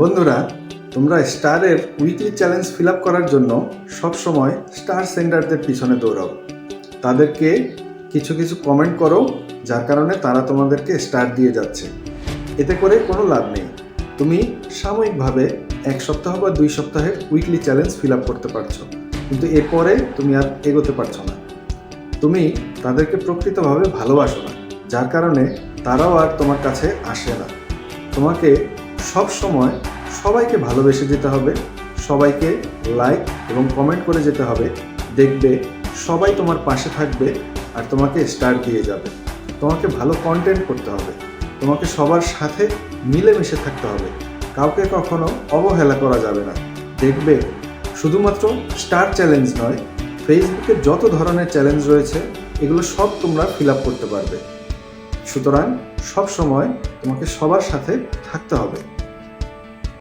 বন্ধুরা, তোমরা স্টারের উইকলি চ্যালেঞ্জ ফিল আপ করার জন্য সবসময় স্টার সেন্ডারদের পিছনে দৌড়াও। তাদেরকে কিছু কিছু কমেন্ট করো, যার কারণে তারা তোমাদেরকে স্টার দিয়ে যাচ্ছে। এতে করে কোনো লাভ নেই। তুমি সাময়িকভাবে 1 সপ্তাহ বা 2 সপ্তাহের উইকলি চ্যালেঞ্জ ফিল আপ করতে পারছো, কিন্তু এরপরে তুমি আর এগোতে পারছো না। তুমি তাদেরকে প্রকৃতভাবে ভালোবাসো না, যার কারণে তারাও আর তোমার কাছে আসে না। তোমাকে সব সময় সবাইকে ভালোবেসে যেতে হবে, সবাইকে লাইক এবং কমেন্ট করে যেতে হবে। দেখবে সবাই তোমার পাশে থাকবে আর তোমাকে স্টার দিয়ে যাবে। তোমাকে ভালো কন্টেন্ট করতে হবে, তোমাকে সবার সাথে মিলেমিশে থাকতে হবে, কাউকে কখনো অবহেলা করা যাবে না। দেখবে শুধুমাত্র স্টার চ্যালেঞ্জ নয়, ফেসবুকে যত ধরনের চ্যালেঞ্জ রয়েছে এগুলো সব তোমরা ফিল আপ করতে পারবে। সুতরাং সব সময় তোমাকে সবার সাথে থাকতে হবে।